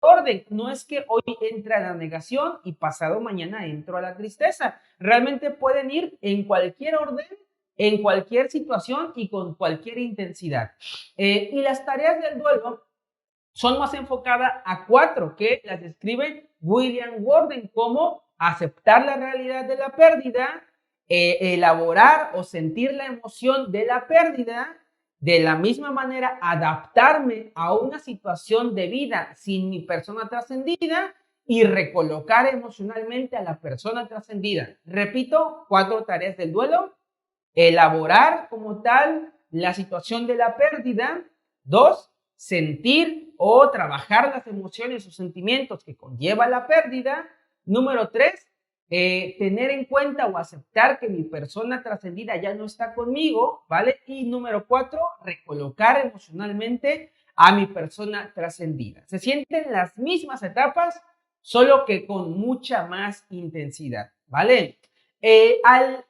orden. No es que hoy entre a la negación y pasado mañana entro a la tristeza. Realmente pueden ir en cualquier orden, en cualquier situación y con cualquier intensidad. Y las tareas del duelo son más enfocadas a 4 que las describe William Worden como aceptar la realidad de la pérdida, elaborar o sentir la emoción de la pérdida, de la misma manera adaptarme a una situación de vida sin mi persona trascendida y recolocar emocionalmente a la persona trascendida. Repito, 4 tareas del duelo: elaborar como tal la situación de la pérdida. 2, sentir o trabajar las emociones o sentimientos que conlleva la pérdida. Número 3, tener en cuenta o aceptar que mi persona trascendida ya no está conmigo, ¿vale? Y número 4, recolocar emocionalmente a mi persona trascendida. Se sienten las mismas etapas, solo que con mucha más intensidad, ¿vale?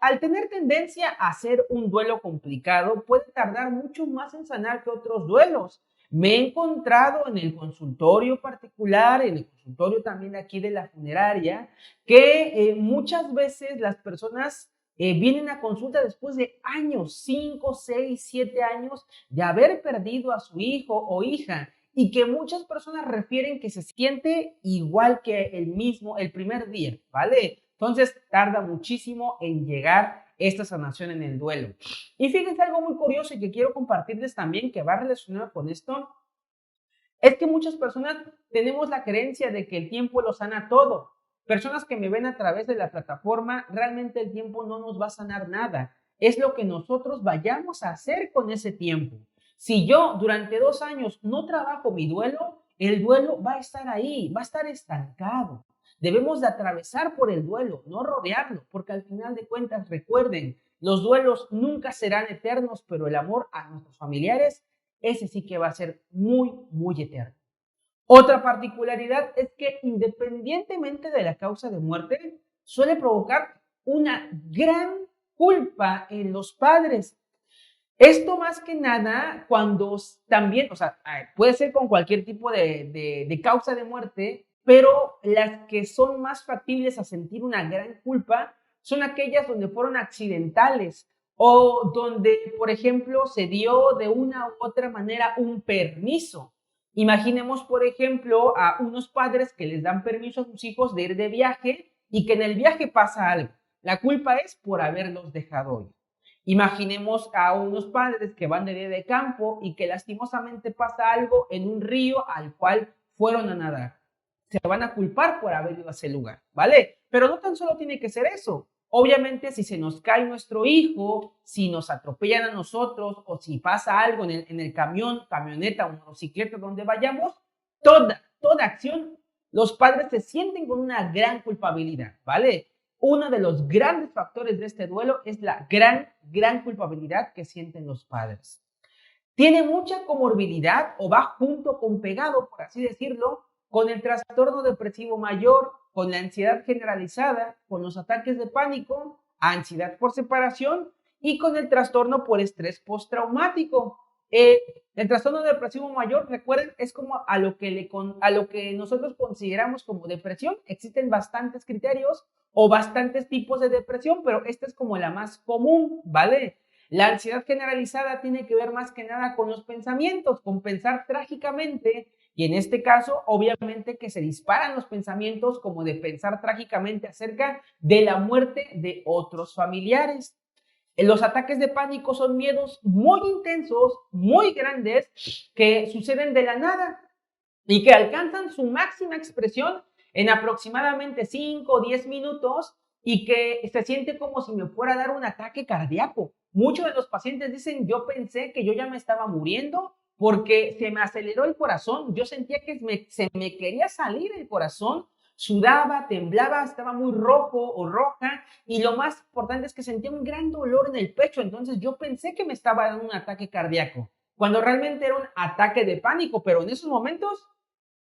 Al tener tendencia a hacer un duelo complicado, puede tardar mucho más en sanar que otros duelos. Me he encontrado en el consultorio particular, en el consultorio también aquí de la funeraria, que muchas veces las personas vienen a consulta después de años, 5, 6, 7 años de haber perdido a su hijo o hija, y que muchas personas refieren que se siente igual que el primer día, ¿vale? Entonces tarda muchísimo en llegar esta sanación en el duelo. Y fíjense algo muy curioso y que quiero compartirles también, que va relacionado con esto, es que muchas personas tenemos la creencia de que el tiempo lo sana todo. Personas que me ven a través de la plataforma, realmente el tiempo no nos va a sanar nada. Es lo que nosotros vayamos a hacer con ese tiempo. Si yo durante 2 años no trabajo mi duelo, el duelo va a estar ahí, va a estar estancado. Debemos de atravesar por el duelo, no rodearlo, porque al final de cuentas, recuerden, los duelos nunca serán eternos, pero el amor a nuestros familiares, ese sí que va a ser muy, muy eterno. Otra particularidad es que independientemente de la causa de muerte, suele provocar una gran culpa en los padres. Esto más que nada cuando también, o sea, puede ser con cualquier tipo de causa de muerte, pero las que son más factibles a sentir una gran culpa son aquellas donde fueron accidentales o donde, por ejemplo, se dio de una u otra manera un permiso. Imaginemos, por ejemplo, a unos padres que les dan permiso a sus hijos de ir de viaje y que en el viaje pasa algo. La culpa es por haberlos dejado ir. Imaginemos a unos padres que van de día de campo y que lastimosamente pasa algo en un río al cual fueron a nadar. Se van a culpar por haber ido a ese lugar, ¿vale? Pero no tan solo tiene que ser eso. Obviamente, si se nos cae nuestro hijo, si nos atropellan a nosotros o si pasa algo en el camión, camioneta o motocicleta donde vayamos, toda acción, los padres se sienten con una gran culpabilidad, ¿vale? Uno de los grandes factores de este duelo es la gran culpabilidad que sienten los padres. Tiene mucha comorbilidad o va junto con pegado, por así decirlo, con el trastorno depresivo mayor, con la ansiedad generalizada, con los ataques de pánico, ansiedad por separación y con el trastorno por estrés postraumático. El trastorno depresivo mayor, recuerden, es como a lo que nosotros consideramos como depresión. Existen bastantes criterios o bastantes tipos de depresión, pero esta es como la más común, ¿vale? La ansiedad generalizada tiene que ver más que nada con los pensamientos, con pensar trágicamente, y en este caso, obviamente que se disparan los pensamientos como de pensar trágicamente acerca de la muerte de otros familiares. Los ataques de pánico son miedos muy intensos, muy grandes, que suceden de la nada y que alcanzan su máxima expresión en aproximadamente 5 o 10 minutos y que se siente como si me fuera a dar un ataque cardíaco. Muchos de los pacientes dicen, yo pensé que yo ya me estaba muriendo porque se me aceleró el corazón, yo sentía que se me quería salir el corazón, sudaba, temblaba, estaba muy rojo o roja y lo más importante es que sentía un gran dolor en el pecho, entonces yo pensé que me estaba dando un ataque cardíaco, cuando realmente era un ataque de pánico, pero en esos momentos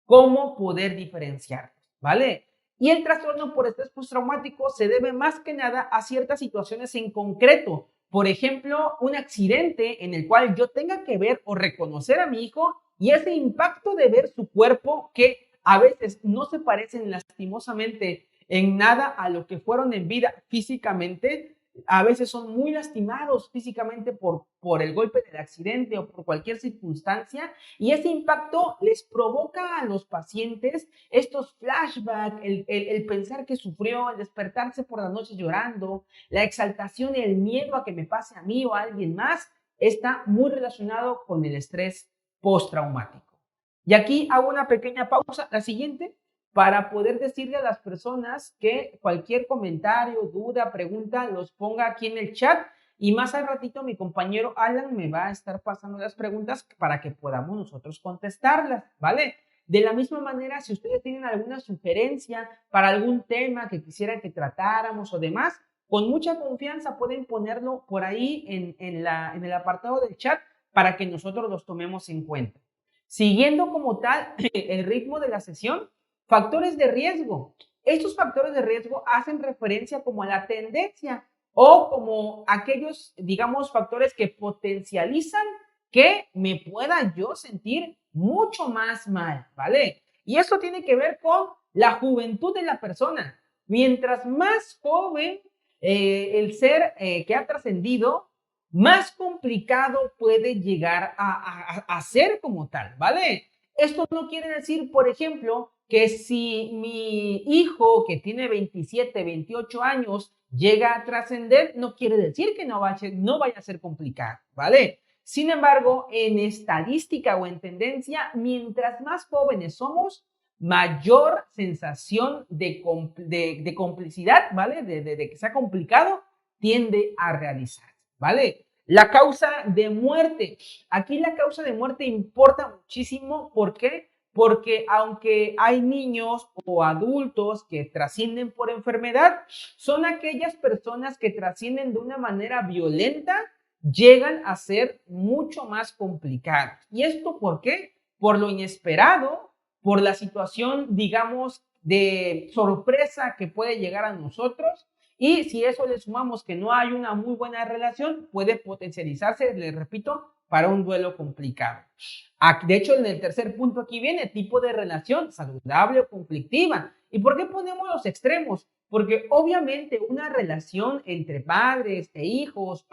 cómo poder diferenciarlos, ¿vale? Y el trastorno por estrés postraumático se debe más que nada a ciertas situaciones en concreto. Por ejemplo, un accidente en el cual yo tenga que ver o reconocer a mi hijo y ese impacto de ver su cuerpo que a veces no se parecen lastimosamente en nada a lo que fueron en vida físicamente, a veces son muy lastimados físicamente por el golpe del accidente o por cualquier circunstancia, y ese impacto les provoca a los pacientes estos flashbacks, el pensar que sufrió, el despertarse por la noche llorando, la exaltación y el miedo a que me pase a mí o a alguien más, está muy relacionado con el estrés postraumático. Y aquí hago una pequeña pausa, la siguiente, para poder decirle a las personas que cualquier comentario, duda, pregunta, los ponga aquí en el chat, y más al ratito mi compañero Alan me va a estar pasando las preguntas para que podamos nosotros contestarlas, ¿vale? De la misma manera, si ustedes tienen alguna sugerencia para algún tema que quisieran que tratáramos o demás, con mucha confianza pueden ponerlo por ahí en el apartado del chat para que nosotros los tomemos en cuenta. Siguiendo como tal el ritmo de la sesión, factores de riesgo. Estos factores de riesgo hacen referencia como a la tendencia o como aquellos, digamos, factores que potencializan que me pueda yo sentir mucho más mal, ¿vale? Y esto tiene que ver con la juventud de la persona. Mientras más joven el ser que ha trascendido, más complicado puede llegar a ser como tal, ¿vale? Esto no quiere decir, por ejemplo, que si mi hijo que tiene 27, 28 años llega a trascender, no quiere decir que no vaya a ser complicado, ¿vale? Sin embargo, en estadística o en tendencia, mientras más jóvenes somos, mayor sensación de complicidad, ¿vale? De que sea complicado, tiende a realizar, ¿vale? La causa de muerte. Aquí la causa de muerte importa muchísimo. ¿Por qué? Porque aunque hay niños o adultos que trascienden por enfermedad, son aquellas personas que trascienden de una manera violenta, llegan a ser mucho más complicados. ¿Y esto por qué? Por lo inesperado, por la situación, digamos, de sorpresa que puede llegar a nosotros. Y si eso le sumamos que no hay una muy buena relación, puede potencializarse, les repito, para un duelo complicado. De hecho, en el tercer punto aquí viene tipo de relación, saludable o conflictiva. ¿Y por qué ponemos los extremos? Porque obviamente una relación entre padres e hijos,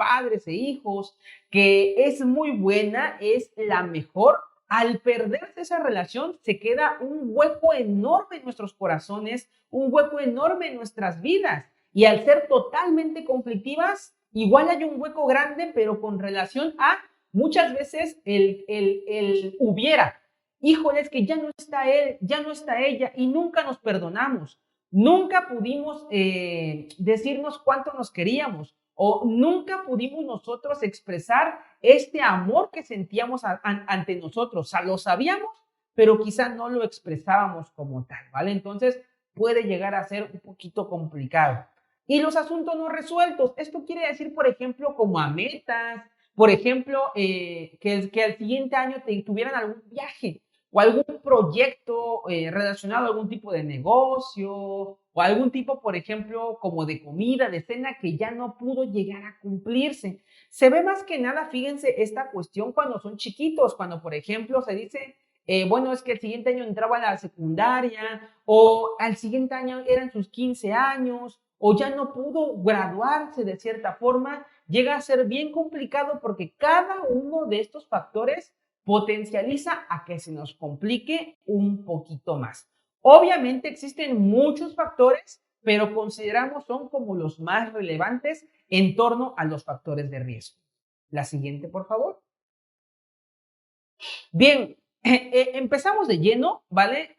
que es muy buena, es la mejor. Al perderse esa relación, se queda un hueco enorme en nuestros corazones, un hueco enorme en nuestras vidas. Y al ser totalmente conflictivas, igual hay un hueco grande, pero con relación a muchas veces el hubiera. Híjole, es que ya no está él, ya no está ella, y nunca nos perdonamos. Nunca pudimos decirnos cuánto nos queríamos, o nunca pudimos nosotros expresar este amor que sentíamos ante nosotros. O sea, lo sabíamos, pero quizá no lo expresábamos como tal, ¿vale? Entonces puede llegar a ser un poquito complicado. Y los asuntos no resueltos. Esto quiere decir, por ejemplo, como a metas, por ejemplo, que al siguiente año tuvieran algún viaje o algún proyecto relacionado a algún tipo de negocio o algún tipo, por ejemplo, como de comida, de cena que ya no pudo llegar a cumplirse. Se ve más que nada, fíjense, esta cuestión cuando son chiquitos, cuando, por ejemplo, se dice, bueno, es que el siguiente año entraba a la secundaria o al siguiente año eran sus 15 años o ya no pudo graduarse de cierta forma, llega a ser bien complicado porque cada uno de estos factores potencializa a que se nos complique un poquito más. Obviamente existen muchos factores, pero consideramos son como los más relevantes en torno a los factores de riesgo. La siguiente, por favor. Bien, empezamos de lleno, ¿vale?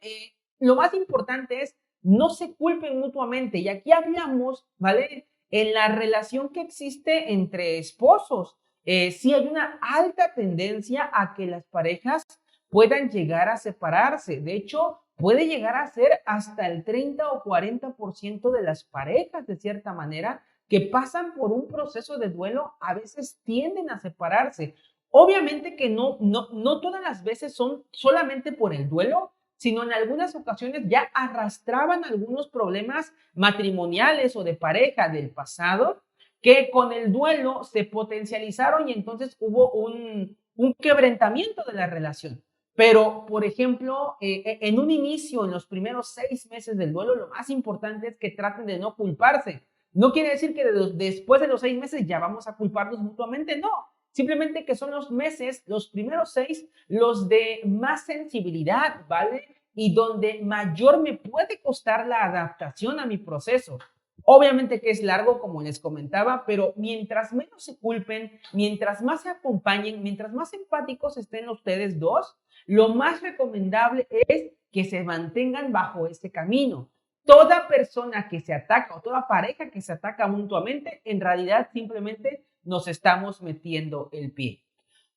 Lo más importante es no se culpen mutuamente. Y aquí hablamos, ¿vale? En la relación que existe entre esposos. Sí hay una alta tendencia a que las parejas puedan llegar a separarse. De hecho, puede llegar a ser hasta el 30 o 40% de las parejas, de cierta manera, que pasan por un proceso de duelo, a veces tienden a separarse. Obviamente que no todas las veces son solamente por el duelo, sino en algunas ocasiones ya arrastraban algunos problemas matrimoniales o de pareja del pasado que con el duelo se potencializaron y entonces hubo un quebrantamiento de la relación. Pero, por ejemplo, en un inicio, en los primeros 6 meses del duelo, lo más importante es que traten de no culparse. No quiere decir que después de los 6 meses ya vamos a culparnos mutuamente, no. Simplemente que son los meses, los primeros 6, los de más sensibilidad, ¿vale? Y donde mayor me puede costar la adaptación a mi proceso. Obviamente que es largo, como les comentaba, pero mientras menos se culpen, mientras más se acompañen, mientras más empáticos estén ustedes dos, lo más recomendable es que se mantengan bajo ese camino. Toda persona que se ataca o toda pareja que se ataca mutuamente, en realidad simplemente nos estamos metiendo el pie.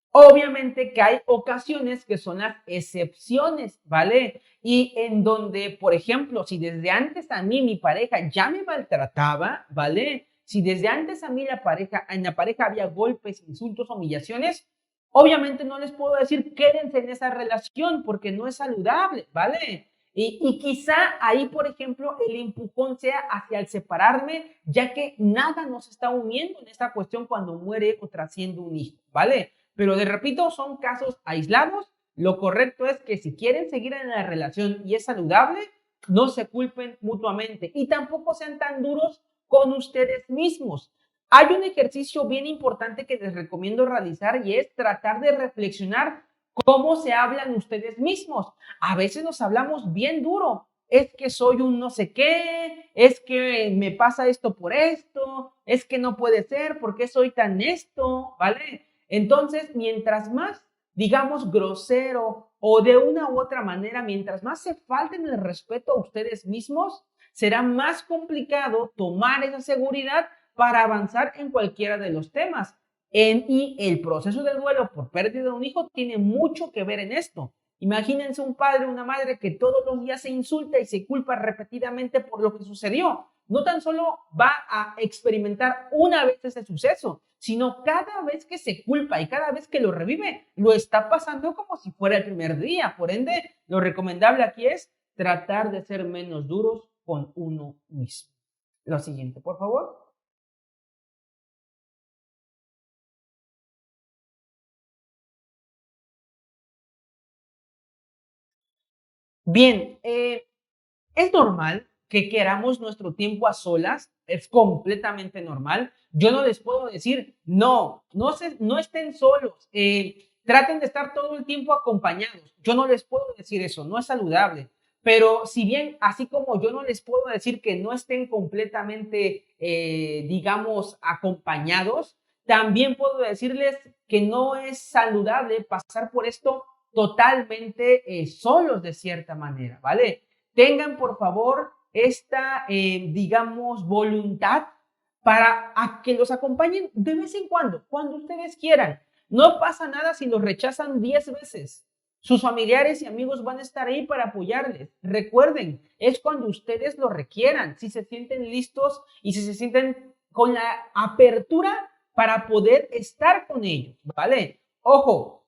Obviamente que hay ocasiones que son las excepciones, ¿vale? Y en donde, por ejemplo, si desde antes a mí mi pareja ya me maltrataba, ¿vale? Si desde antes a mí en la pareja había golpes, insultos, humillaciones, obviamente no les puedo decir quédense en esa relación porque no es saludable, ¿vale? Y quizá ahí, por ejemplo, el empujón sea hacia el separarme, ya que nada nos está uniendo en esta cuestión cuando muere o trasciende un hijo, ¿vale? Pero les repito, son casos aislados. Lo correcto es que si quieren seguir en la relación y es saludable, no se culpen mutuamente y tampoco sean tan duros con ustedes mismos. Hay un ejercicio bien importante que les recomiendo realizar y es tratar de reflexionar cómo se hablan ustedes mismos. A veces nos hablamos bien duro. Es que soy un no sé qué, es que me pasa esto por esto, es que no puede ser, ¿por qué soy tan esto? ¿Vale? Entonces, mientras más, digamos, grosero o de una u otra manera, mientras más se falten el respeto a ustedes mismos, será más complicado tomar esa seguridad para avanzar en cualquiera de los temas. Y el proceso del duelo por pérdida de un hijo tiene mucho que ver en esto. Imagínense un padre o una madre que todos los días se insulta y se culpa repetidamente por lo que sucedió. No tan solo va a experimentar una vez ese suceso, sino cada vez que se culpa y cada vez que lo revive, lo está pasando como si fuera el primer día. Por ende, lo recomendable aquí es tratar de ser menos duros con uno mismo. Lo siguiente, por favor. Bien, es normal que queramos nuestro tiempo a solas, es completamente normal. Yo no les puedo decir, no estén solos, traten de estar todo el tiempo acompañados. Yo no les puedo decir eso, no es saludable. Pero si bien, así como yo no les puedo decir que no estén completamente, digamos, acompañados, también puedo decirles que no es saludable pasar por esto totalmente solos de cierta manera, ¿vale? Tengan por favor esta, digamos, voluntad para que los acompañen de vez en cuando ustedes quieran. No pasa nada si los rechazan 10 veces. Sus familiares y amigos van a estar ahí para apoyarles. Recuerden, es cuando ustedes lo requieran, si se sienten listos y si se sienten con la apertura para poder estar con ellos, ¿vale? Ojo,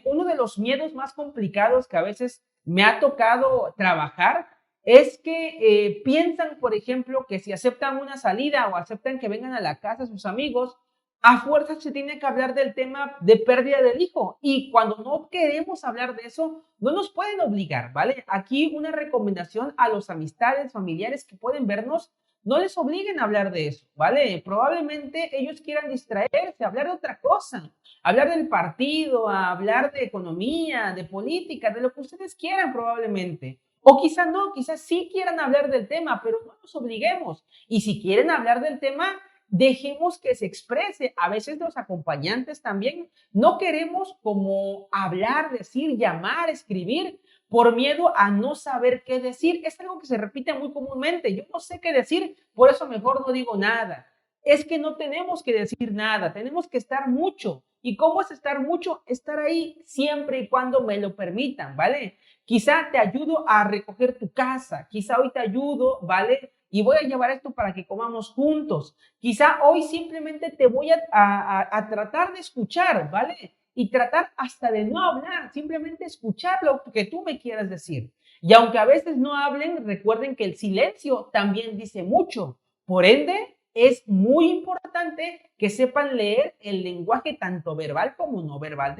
uno de los miedos más complicados que a veces me ha tocado trabajar es que piensan, por ejemplo, que si aceptan una salida o aceptan que vengan a la casa sus amigos, a fuerza se tiene que hablar del tema de pérdida del hijo. Y cuando no queremos hablar de eso, no nos pueden obligar, ¿vale? Aquí una recomendación a los amistades, familiares que pueden vernos, no les obliguen a hablar de eso, ¿vale? Probablemente ellos quieran distraerse, hablar de otra cosa, hablar del partido, hablar de economía, de política, de lo que ustedes quieran probablemente. O quizá no, quizás sí quieran hablar del tema, pero no nos obliguemos. Y si quieren hablar del tema, dejemos que se exprese. A veces los acompañantes también no queremos como hablar, decir, llamar, escribir por miedo a no saber qué decir. Es algo que se repite muy comúnmente. Yo no sé qué decir, por eso mejor no digo nada. Es que no tenemos que decir nada, tenemos que estar mucho. ¿Y cómo es estar mucho? Estar ahí siempre y cuando me lo permitan, ¿vale? Quizá te ayudo a recoger tu casa, quizá hoy te ayudo, ¿vale? Y voy a llevar esto para que comamos juntos. Quizá hoy simplemente te voy a tratar de escuchar, ¿vale? Y tratar hasta de no hablar, simplemente escuchar lo que tú me quieras decir. Y aunque a veces no hablen, recuerden que el silencio también dice mucho. Por ende, es muy importante que sepan leer el lenguaje tanto verbal como no verbal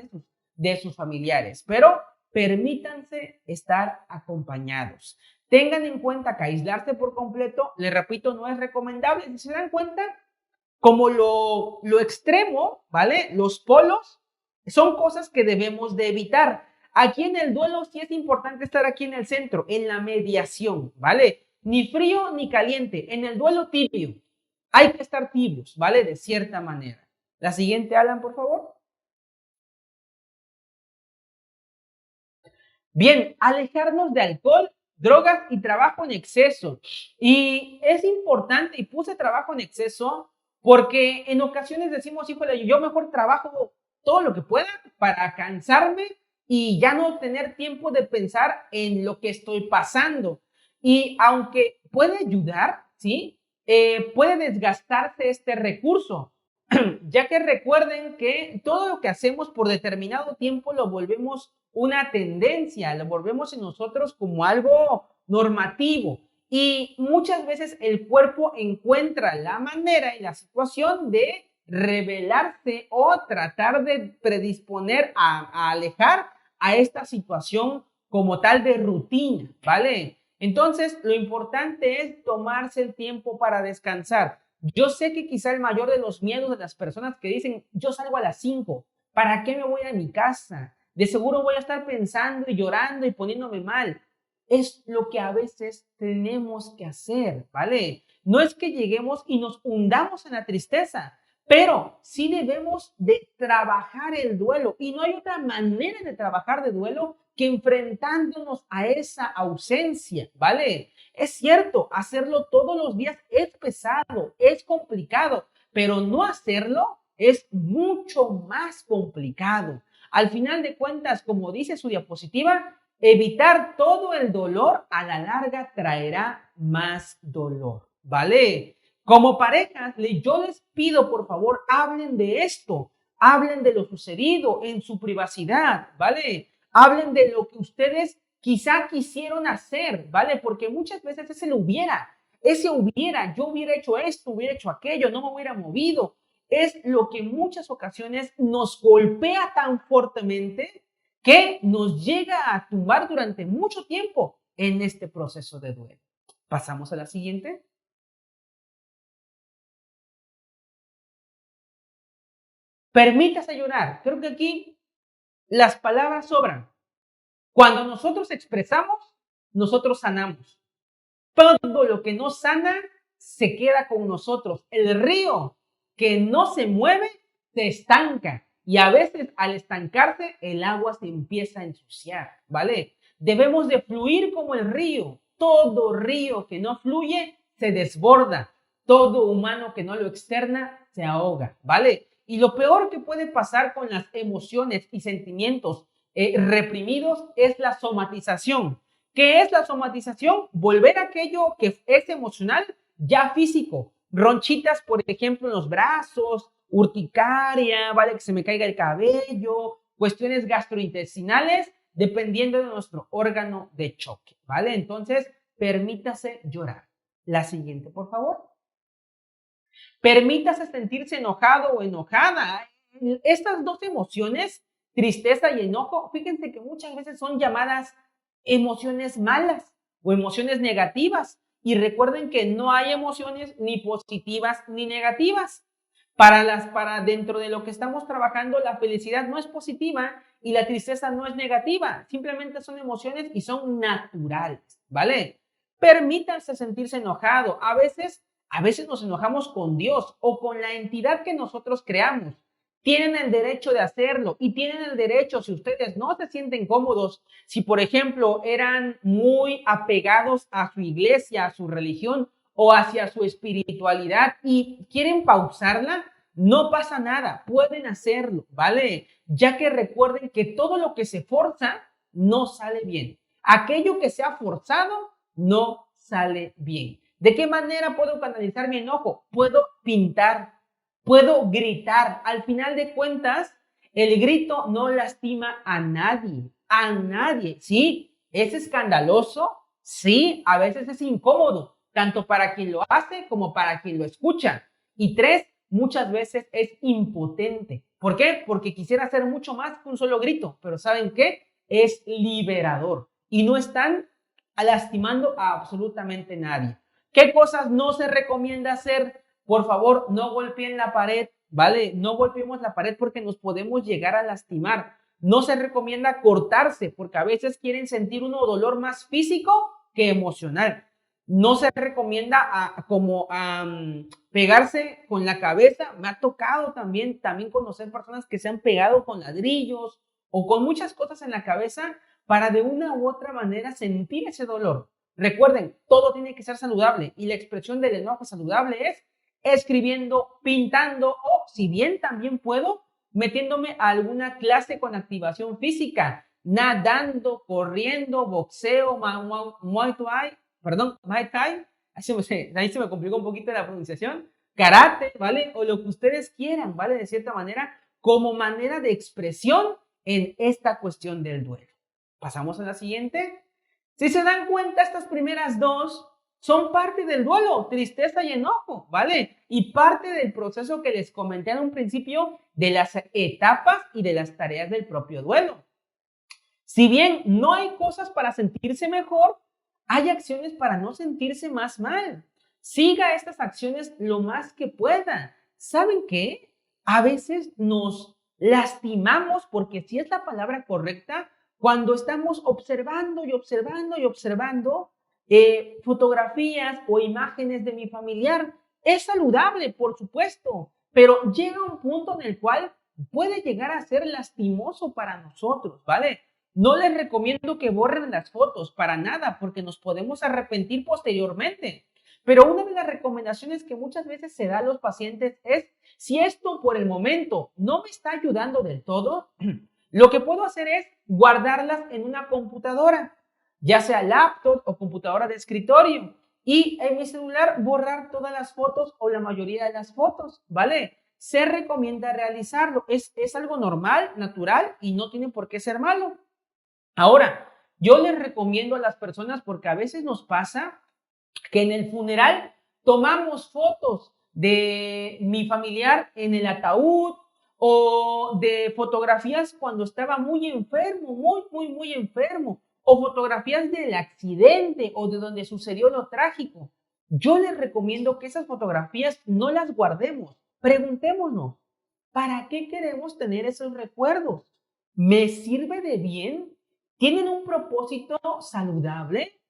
de sus familiares. Pero permítanse estar acompañados. Tengan en cuenta que aislarse por completo, les repito, no es recomendable. Si se dan cuenta, como lo extremo, ¿vale? Los polos son cosas que debemos de evitar. Aquí en el duelo sí es importante estar aquí en el centro, en la mediación, ¿vale? Ni frío ni caliente. En el duelo tibio. Hay que estar tibios, ¿vale? De cierta manera. La siguiente, Alan, por favor. Bien, alejarnos de alcohol, drogas y trabajo en exceso. Y es importante, y puse trabajo en exceso, porque en ocasiones decimos, híjole, yo mejor trabajo todo lo que pueda para cansarme y ya no tener tiempo de pensar en lo que estoy pasando. Y aunque puede ayudar, ¿sí? Puede desgastarse este recurso, ya que recuerden que todo lo que hacemos por determinado tiempo lo volvemos una tendencia, lo volvemos en nosotros como algo normativo. Y muchas veces el cuerpo encuentra la manera y la situación de rebelarse o tratar de predisponer a alejar a esta situación como tal de rutina, ¿vale? Entonces, lo importante es tomarse el tiempo para descansar. Yo sé que quizá el mayor de los miedos de las personas que dicen, yo salgo a las 5, ¿para qué me voy a mi casa? De seguro voy a estar pensando y llorando y poniéndome mal. Es lo que a veces tenemos que hacer, ¿vale? No es que lleguemos y nos hundamos en la tristeza, pero sí debemos de trabajar el duelo. Y no hay otra manera de trabajar de duelo que enfrentándonos a esa ausencia, ¿vale? Es cierto, hacerlo todos los días es pesado, es complicado, pero no hacerlo es mucho más complicado. Al final de cuentas, como dice su diapositiva, evitar todo el dolor a la larga traerá más dolor, ¿vale? Como parejas, yo les pido, por favor, hablen de esto, hablen de lo sucedido en su privacidad, ¿vale? Hablen de lo que ustedes quizá quisieron hacer, ¿vale? Porque muchas veces ese hubiera, yo hubiera hecho esto, hubiera hecho aquello, no me hubiera movido. Es lo que en muchas ocasiones nos golpea tan fuertemente que nos llega a tumbar durante mucho tiempo en este proceso de duelo. Pasamos a la siguiente. Permítase llorar. Creo que aquí las palabras sobran. Cuando nosotros expresamos, nosotros sanamos. Todo lo que no sana se queda con nosotros. El río que no se mueve se estanca y a veces al estancarse el agua se empieza a ensuciar, ¿vale? Debemos de fluir como el río. Todo río que no fluye se desborda. Todo humano que no lo externa se ahoga, ¿vale? Y lo peor que puede pasar con las emociones y sentimientos reprimidos es la somatización. ¿Qué es la somatización? Volver aquello que es emocional ya físico. Ronchitas, por ejemplo, en los brazos, urticaria, ¿vale? Que se me caiga el cabello, cuestiones gastrointestinales, dependiendo de nuestro órgano de choque, ¿vale? Entonces, permítase llorar. La siguiente, por favor. Permítase sentirse enojado o enojada. Estas dos emociones, tristeza y enojo, fíjense que muchas veces son llamadas emociones malas o emociones negativas. Y recuerden que no hay emociones ni positivas ni negativas. Para dentro de lo que estamos trabajando, la felicidad no es positiva y la tristeza no es negativa. Simplemente son emociones y son naturales, ¿vale? Permítanse sentirse enojado. A veces nos enojamos con Dios o con la entidad que nosotros creamos. Tienen el derecho de hacerlo y tienen el derecho, si ustedes no se sienten cómodos, si por ejemplo eran muy apegados a su iglesia, a su religión o hacia su espiritualidad y quieren pausarla, no pasa nada, pueden hacerlo, ¿vale? Ya que recuerden que todo lo que se forza no sale bien. Aquello que se ha forzado no sale bien. ¿De qué manera puedo canalizar mi enojo? Puedo pintar, puedo gritar. Al final de cuentas, el grito no lastima a nadie, a nadie. Sí, es escandaloso, sí, a veces es incómodo, tanto para quien lo hace como para quien lo escucha. Y tres, muchas veces es impotente. ¿Por qué? Porque quisiera hacer mucho más que un solo grito, pero ¿saben qué? es liberador y no están lastimando a absolutamente nadie. ¿Qué cosas no se recomienda hacer? Por favor, no golpeen la pared, ¿vale? No golpeemos la pared porque nos podemos llegar a lastimar. No se recomienda cortarse porque a veces quieren sentir un dolor más físico que emocional. No se recomienda pegarse con la cabeza. Me ha tocado también conocer personas que se han pegado con ladrillos o con muchas cosas en la cabeza para de una u otra manera sentir ese dolor. Recuerden, todo tiene que ser saludable y la expresión del enojo saludable es escribiendo, pintando o, si bien también puedo, metiéndome a alguna clase con activación física, nadando, corriendo, boxeo, Muay Thai, ahí se me complicó un poquito la pronunciación, karate, ¿vale? O lo que ustedes quieran, ¿vale? De cierta manera, como manera de expresión en esta cuestión del duelo. Pasamos a la siguiente. Si se dan cuenta, estas primeras dos son parte del duelo, tristeza y enojo, ¿vale? Y parte del proceso que les comenté en un principio de las etapas y de las tareas del propio duelo. Si bien no hay cosas para sentirse mejor, hay acciones para no sentirse más mal. Siga estas acciones lo más que pueda. ¿Saben qué? A veces nos lastimamos, porque si es la palabra correcta, cuando estamos observando y observando y observando fotografías o imágenes de mi familiar. Es saludable, por supuesto, pero llega un punto en el cual puede llegar a ser lastimoso para nosotros, ¿vale? No les recomiendo que borren las fotos para nada, porque nos podemos arrepentir posteriormente. Pero una de las recomendaciones que muchas veces se da a los pacientes es, si esto por el momento no me está ayudando del todo, lo que puedo hacer es guardarlas en una computadora, ya sea laptop o computadora de escritorio, y en mi celular borrar todas las fotos o la mayoría de las fotos, ¿vale? Se recomienda realizarlo. Es algo normal, natural y no tiene por qué ser malo. Ahora, yo les recomiendo a las personas, porque a veces nos pasa que en el funeral tomamos fotos de mi familiar en el ataúd o de fotografías cuando estaba muy enfermo, muy enfermo, o fotografías del accidente o de donde sucedió lo trágico. Yo les recomiendo que esas fotografías no las guardemos. Preguntémonos, ¿para qué queremos tener esos recuerdos? ¿Me sirve de bien? ¿Tienen un propósito saludable?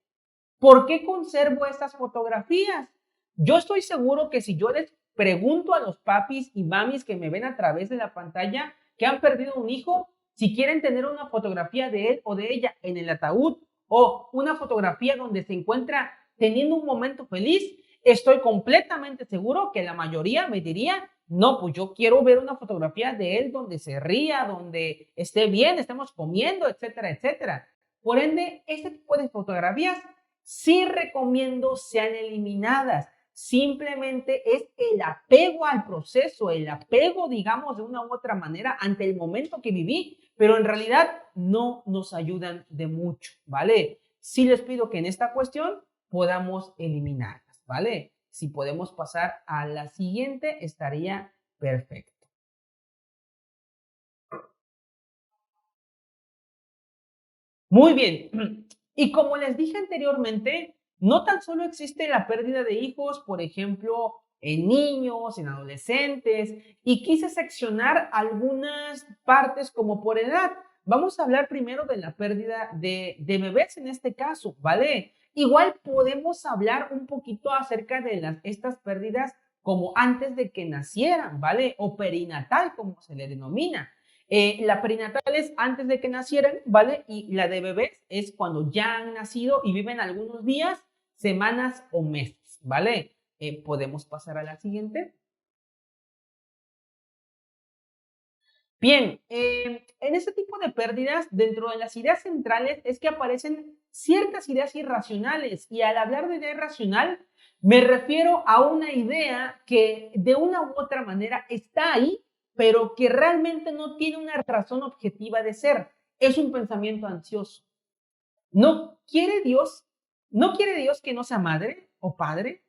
¿Por qué conservo estas fotografías? Yo estoy seguro que si yo les pregunto a los papis y mamis que me ven a través de la pantalla que han perdido un hijo, si quieren tener una fotografía de él o de ella en el ataúd o una fotografía donde se encuentra teniendo un momento feliz, estoy completamente seguro que la mayoría me diría, no, pues yo quiero ver una fotografía de él donde se ría, donde esté bien, estemos comiendo, etcétera, etcétera. Por ende, este tipo de fotografías sí recomiendo sean eliminadas. Simplemente es el apego al proceso, el apego, digamos, de una u otra manera ante el momento que viví, pero en realidad no nos ayudan de mucho, ¿vale? Sí les pido que en esta cuestión podamos eliminarlas, ¿vale? Si podemos pasar a la siguiente, estaría perfecto. Muy bien. Y como les dije anteriormente, no tan solo existe la pérdida de hijos, por ejemplo, en niños, en adolescentes, y quise seccionar algunas partes como por edad. Vamos a hablar primero de la pérdida de bebés en este caso, ¿vale? Igual podemos hablar un poquito acerca de estas pérdidas como antes de que nacieran, ¿vale? O perinatal, como se le denomina. La perinatal es antes de que nacieran, ¿vale? Y la de bebés es cuando ya han nacido y viven algunos días, semanas o meses, ¿vale? Podemos pasar a la siguiente. Bien, en este tipo de pérdidas, dentro de las ideas centrales es que aparecen ciertas ideas irracionales, y al hablar de idea irracional me refiero a una idea que de una u otra manera está ahí, pero que realmente no tiene una razón objetiva de ser. Es un pensamiento ansioso. ¿No quiere Dios, no quiere Dios que no sea madre o padre?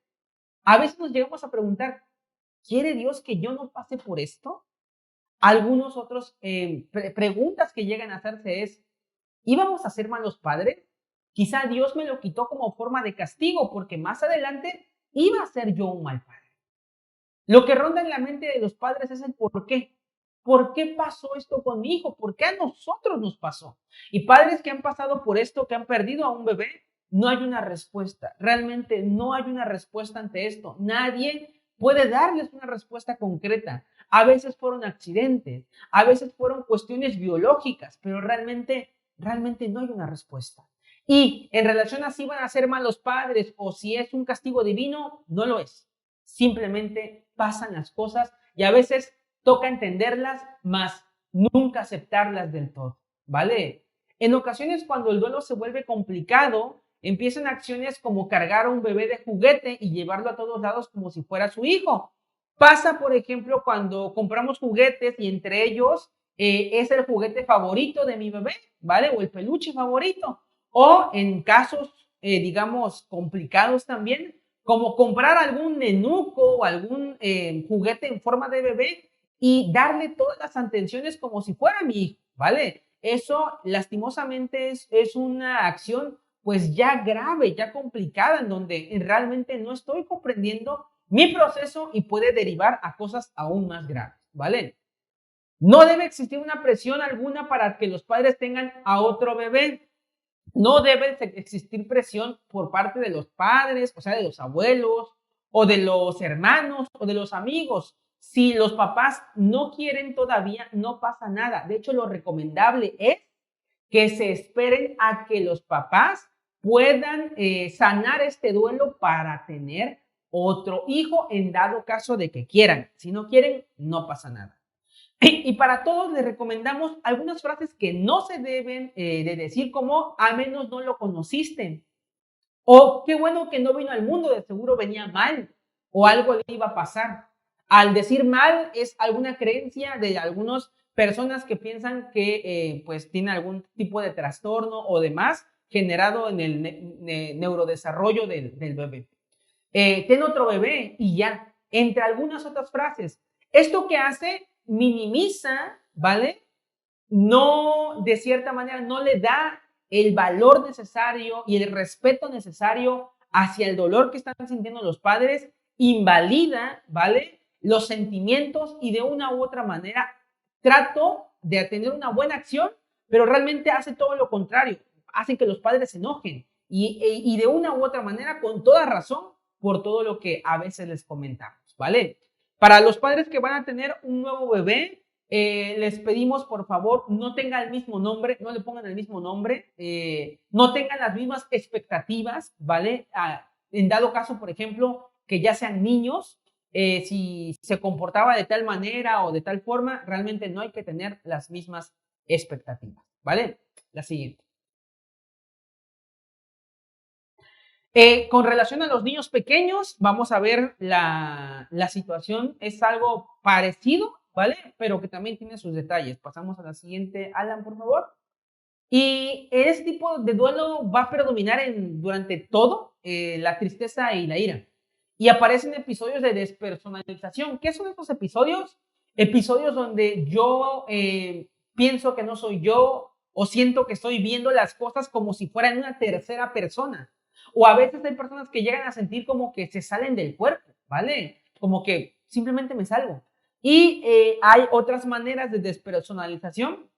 A veces nos llegamos a preguntar, ¿quiere Dios que yo no pase por esto? Algunos otros preguntas que llegan a hacerse es, ¿íbamos a ser malos padres? Quizá Dios me lo quitó como forma de castigo porque más adelante iba a ser yo un mal padre. Lo que ronda en la mente de los padres es el por qué. ¿Por qué pasó esto con mi hijo? ¿Por qué a nosotros nos pasó? Y padres que han pasado por esto, que han perdido a un bebé, no hay una respuesta. Realmente no hay una respuesta ante esto. Nadie puede darles una respuesta concreta. A veces fueron accidentes, a veces fueron cuestiones biológicas, pero realmente no hay una respuesta. Y en relación a si van a ser malos padres o si es un castigo divino, no lo es. Simplemente pasan las cosas y a veces toca entenderlas, mas nunca aceptarlas del todo, ¿vale? En ocasiones cuando el duelo se vuelve complicado, empiezan acciones como cargar a un bebé de juguete y llevarlo a todos lados como si fuera su hijo. Pasa, por ejemplo, cuando compramos juguetes y entre ellos es el juguete favorito de mi bebé, ¿vale? O el peluche favorito. O en casos, digamos, complicados también, como comprar algún nenuco o algún juguete en forma de bebé y darle todas las atenciones como si fuera mi hijo, ¿vale? Eso lastimosamente es una acción pues ya grave, ya complicada, en donde realmente no estoy comprendiendo mi proceso y puede derivar a cosas aún más graves, ¿vale? No debe existir una presión alguna para que los padres tengan a otro bebé. No debe existir presión por parte de los padres, o sea, de los abuelos, o de los hermanos, o de los amigos. Si los papás no quieren todavía, no pasa nada. De hecho, lo recomendable es que se esperen a que los papás puedan sanar este duelo para tener otro hijo en dado caso de que quieran. Si no quieren, no pasa nada. Y para todos les recomendamos algunas frases que no se deben de decir como a menos no lo conociste. O qué bueno que no vino al mundo, de seguro venía mal o algo le iba a pasar. Al decir mal es alguna creencia de algunas personas que piensan que pues tiene algún tipo de trastorno o demás generado en el neurodesarrollo del bebé. Ten otro bebé y ya, entre algunas otras frases. Esto que hace minimiza, ¿vale? No, de cierta manera, no le da el valor necesario y el respeto necesario hacia el dolor que están sintiendo los padres, invalida, ¿vale? Los sentimientos y de una u otra manera trato de tener una buena acción, pero realmente hace todo lo contrario, hacen que los padres se enojen y de una u otra manera, con toda razón, por todo lo que a veces les comentamos, ¿vale? Para los padres que van a tener un nuevo bebé, les pedimos por favor no tengan el mismo nombre, no le pongan el mismo nombre, no tengan las mismas expectativas, ¿vale? En dado caso, por ejemplo, que ya sean niños, si se comportaba de tal manera o de tal forma, realmente no hay que tener las mismas expectativas, ¿vale? La siguiente. Con relación a los niños pequeños, vamos a ver la situación, es algo parecido, ¿vale? Pero que también tiene sus detalles. Pasamos a la siguiente, Alan, por favor. Y este tipo de duelo va a predominar durante todo la tristeza y la ira. Y aparecen episodios de despersonalización. ¿Qué son estos episodios? Episodios donde yo pienso que no soy yo o siento que estoy viendo las cosas como si fueran una tercera persona. O a veces hay personas que llegan a sentir como que se salen del cuerpo, ¿vale? Como que simplemente me salgo. Y hay otras maneras de despersonalización,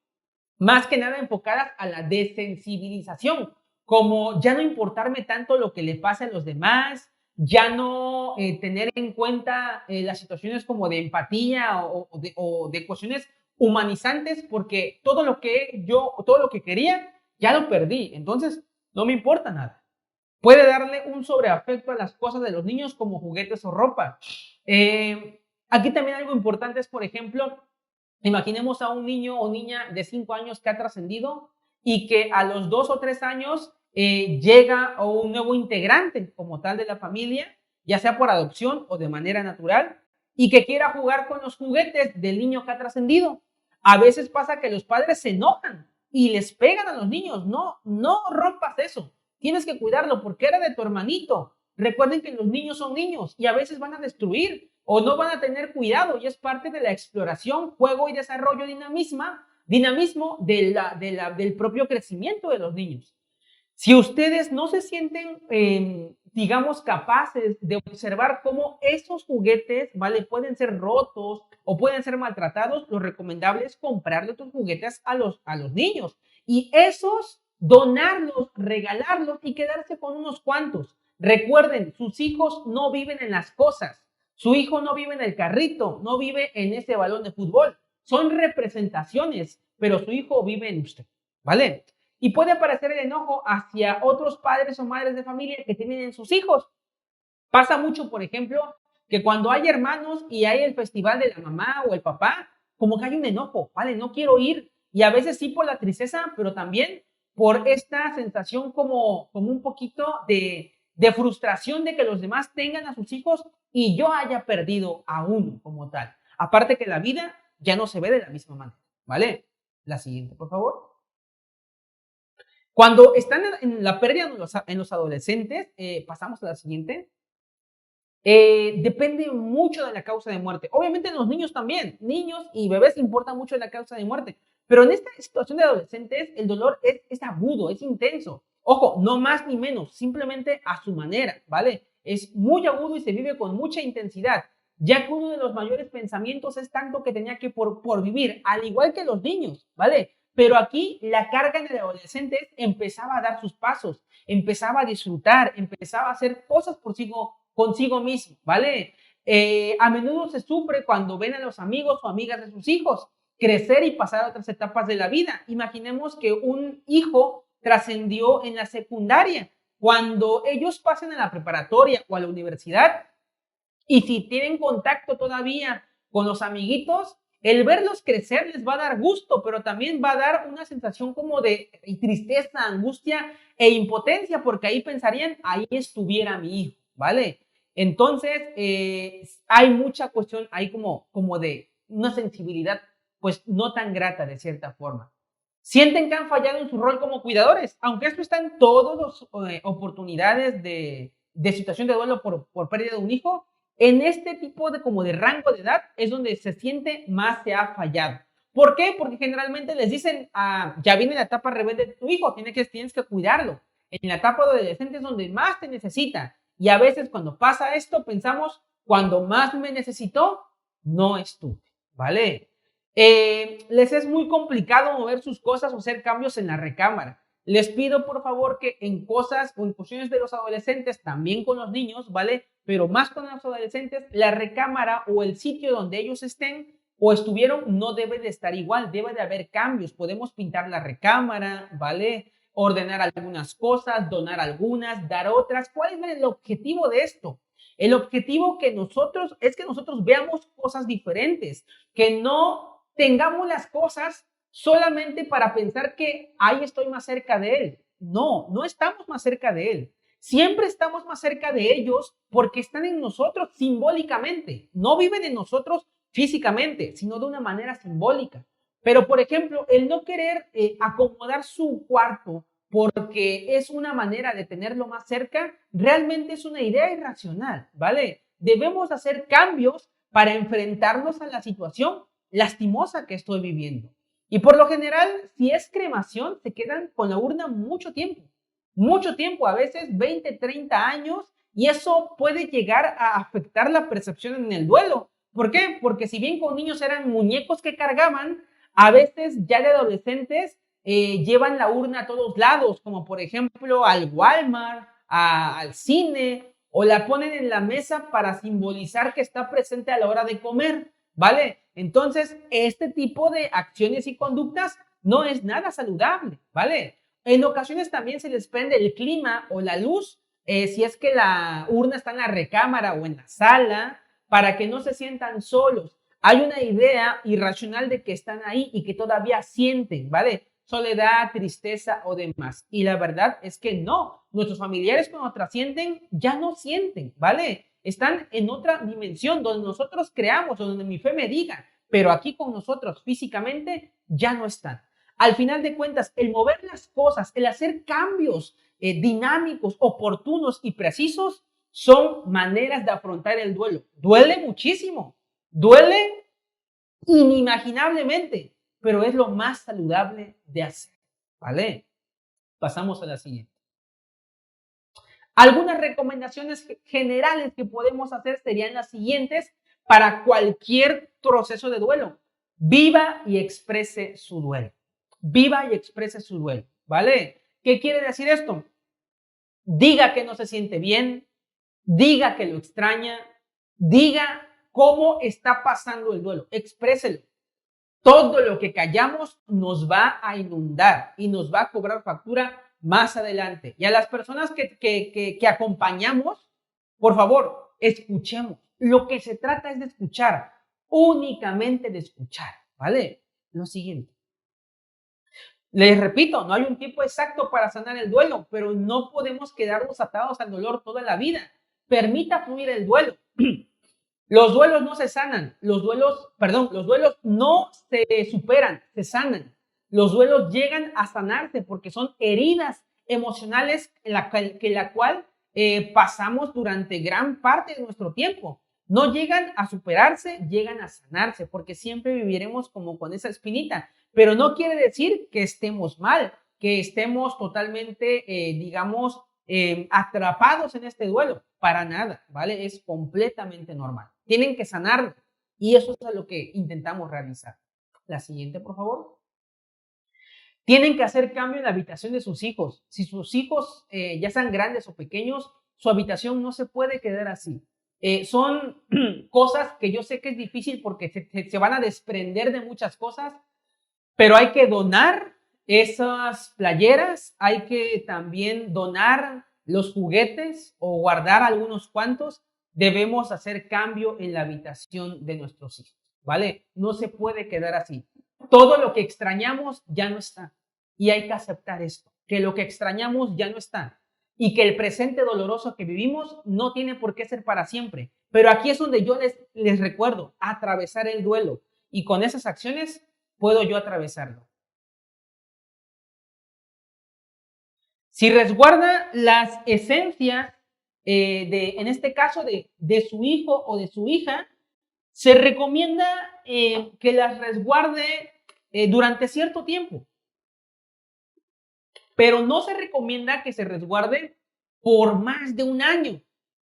más que nada enfocadas a la desensibilización, como ya no importarme tanto lo que le pasa a los demás, ya no tener en cuenta las situaciones como de empatía o de cuestiones humanizantes, porque todo lo que quería, ya lo perdí, entonces no me importa nada. Puede darle un sobreafecto a las cosas de los niños como juguetes o ropa. Aquí también algo importante es, por ejemplo, imaginemos a un niño o niña de 5 años que ha trascendido y que a los 2 o 3 años llega a un nuevo integrante como tal de la familia, ya sea por adopción o de manera natural, y que quiera jugar con los juguetes del niño que ha trascendido. A veces pasa que los padres se enojan y les pegan a los niños. No, no rompas eso. Tienes que cuidarlo porque era de tu hermanito. Recuerden que los niños son niños y a veces van a destruir o no van a tener cuidado y es parte de la exploración, juego y desarrollo de una misma, dinamismo del propio crecimiento de los niños. Si ustedes no se sienten, digamos, capaces de observar cómo esos juguetes, ¿vale? Pueden ser rotos o pueden ser maltratados, lo recomendable es comprarle tus juguetes a los niños. Y esos, donarlos, regalarlos y quedarse con unos cuantos. Recuerden, sus hijos no viven en las cosas. Su hijo no vive en el carrito, no vive en ese balón de fútbol. Son representaciones, pero su hijo vive en usted, ¿vale? Y puede aparecer el enojo hacia otros padres o madres de familia que tienen en sus hijos. Pasa mucho, por ejemplo, que cuando hay hermanos y hay el festival de la mamá o el papá, como que hay un enojo, ¿vale? No quiero ir. Y a veces sí por la tristeza, pero también por esta sensación como un poquito de frustración de que los demás tengan a sus hijos y yo haya perdido a uno como tal. Aparte que la vida ya no se ve de la misma manera, ¿vale? La siguiente, por favor. Cuando están en la pérdida en los adolescentes, pasamos a la siguiente. Depende mucho de la causa de muerte. Obviamente en los niños también. Niños y bebés importa mucho la causa de muerte. Pero en esta situación de adolescentes, el dolor es agudo, es intenso. Ojo, no más ni menos, simplemente a su manera, ¿vale? Es muy agudo y se vive con mucha intensidad, ya que uno de los mayores pensamientos es tanto que tenía que por vivir, al igual que los niños, ¿vale? Pero aquí la carga en el adolescente empezaba a dar sus pasos, empezaba a disfrutar, empezaba a hacer cosas consigo mismo, ¿vale? A menudo se sufre cuando ven a los amigos o amigas de sus hijos crecer y pasar a otras etapas de la vida. Imaginemos que un hijo trascendió en la secundaria. Cuando ellos pasen a la preparatoria o a la universidad, y si tienen contacto todavía con los amiguitos, el verlos crecer les va a dar gusto, pero también va a dar una sensación como de tristeza, angustia e impotencia, porque ahí pensarían, ahí estuviera mi hijo, ¿vale? Entonces, hay mucha cuestión, hay como de una sensibilidad, pues no tan grata de cierta forma. Sienten que han fallado en su rol como cuidadores, aunque esto está en todas las oportunidades de situación de duelo por pérdida de un hijo. En este tipo de rango de edad es donde se siente más se ha fallado. ¿Por qué? Porque generalmente les dicen, ya viene la etapa rebelde de tu hijo, tienes que cuidarlo. En la etapa de adolescente es donde más te necesita. Y a veces cuando pasa esto pensamos, cuando más me necesitó, no estuve, ¿vale? Les es muy complicado mover sus cosas o hacer cambios en la recámara. Les pido por favor que en cosas o en cuestiones de los adolescentes, también con los niños, ¿vale? Pero más con los adolescentes, la recámara o el sitio donde ellos estén o estuvieron no debe de estar igual, debe de haber cambios. Podemos pintar la recámara, ¿vale? Ordenar algunas cosas, donar algunas, dar otras. ¿Cuál es el objetivo de esto? El objetivo es que nosotros veamos cosas diferentes, que no tengamos las cosas solamente para pensar que ahí estoy más cerca de él. No, no estamos más cerca de él. Siempre estamos más cerca de ellos porque están en nosotros simbólicamente. No viven en nosotros físicamente, sino de una manera simbólica. Pero, por ejemplo, el no querer acomodar su cuarto porque es una manera de tenerlo más cerca, realmente es una idea irracional, ¿vale? Debemos hacer cambios para enfrentarnos a la situación lastimosa que estoy viviendo. Y por lo general, si es cremación, se quedan con la urna mucho tiempo, a veces 20, 30 años, y eso puede llegar a afectar la percepción en el duelo. ¿Por qué? Porque si bien con niños eran muñecos que cargaban, a veces ya de adolescentes llevan la urna a todos lados, como por ejemplo al Walmart, al cine, o la ponen en la mesa para simbolizar que está presente a la hora de comer, ¿vale? Entonces, este tipo de acciones y conductas no es nada saludable, ¿vale? En ocasiones también se les prende el clima o la luz, si es que la urna está en la recámara o en la sala, para que no se sientan solos. Hay una idea irracional de que están ahí y que todavía sienten, ¿vale? Soledad, tristeza o demás. Y la verdad es que no. Nuestros familiares cuando trascienden ya no sienten, ¿vale? Están en otra dimensión donde nosotros creamos, donde mi fe me diga, pero aquí con nosotros físicamente ya no están. Al final de cuentas, el mover las cosas, el hacer cambios dinámicos, oportunos y precisos son maneras de afrontar el duelo. Duele muchísimo, duele inimaginablemente, pero es lo más saludable de hacer, ¿vale? Pasamos a la siguiente. Algunas recomendaciones generales que podemos hacer serían las siguientes para cualquier proceso de duelo. Viva y exprese su duelo. Viva y exprese su duelo, ¿vale? ¿Qué quiere decir esto? Diga que no se siente bien, diga que lo extraña, diga cómo está pasando el duelo, expréselo. Todo lo que callamos nos va a inundar y nos va a cobrar factura más adelante. Y a las personas que acompañamos, por favor, escuchemos. Lo que se trata es de escuchar, únicamente de escuchar, ¿vale? Lo siguiente. Les repito, no hay un tiempo exacto para sanar el duelo, pero no podemos quedarnos atados al dolor toda la vida. Permita fluir el duelo. Los duelos no se sanan, los duelos no se superan, se sanan. Los duelos llegan a sanarse porque son heridas emocionales en la cual pasamos durante gran parte de nuestro tiempo. No llegan a superarse, llegan a sanarse, porque siempre viviremos como con esa espinita. Pero no quiere decir que estemos mal, que estemos totalmente, atrapados en este duelo. Para nada, ¿vale? Es completamente normal. Tienen que sanar y eso es lo que intentamos realizar. La siguiente, por favor. Tienen que hacer cambio en la habitación de sus hijos. Si sus hijos ya sean grandes o pequeños, su habitación no se puede quedar así. Son cosas que yo sé que es difícil porque se van a desprender de muchas cosas, pero hay que donar esas playeras, hay que también donar los juguetes o guardar algunos cuantos. Debemos hacer cambio en la habitación de nuestros hijos, ¿vale? No se puede quedar así. Todo lo que extrañamos ya no está y hay que aceptar esto, que lo que extrañamos ya no está y que el presente doloroso que vivimos no tiene por qué ser para siempre. Pero aquí es donde yo les recuerdo, atravesar el duelo y con esas acciones puedo yo atravesarlo. Si resguarda las esencias, en este caso, de su hijo o de su hija, se recomienda que las resguarde durante cierto tiempo, pero no se recomienda que se resguarde por más de un año.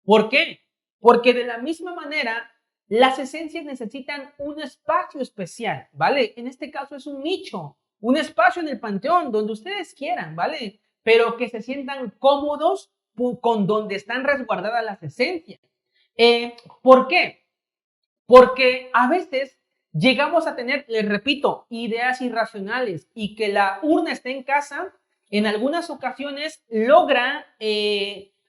¿Por qué? Porque de la misma manera, las esencias necesitan un espacio especial, ¿vale? En este caso es un nicho, un espacio en el panteón, donde ustedes quieran, ¿vale? Pero que se sientan cómodos con donde están resguardadas las esencias. ¿Por qué? Porque a veces llegamos a tener, les repito, ideas irracionales y que la urna esté en casa, en algunas ocasiones logra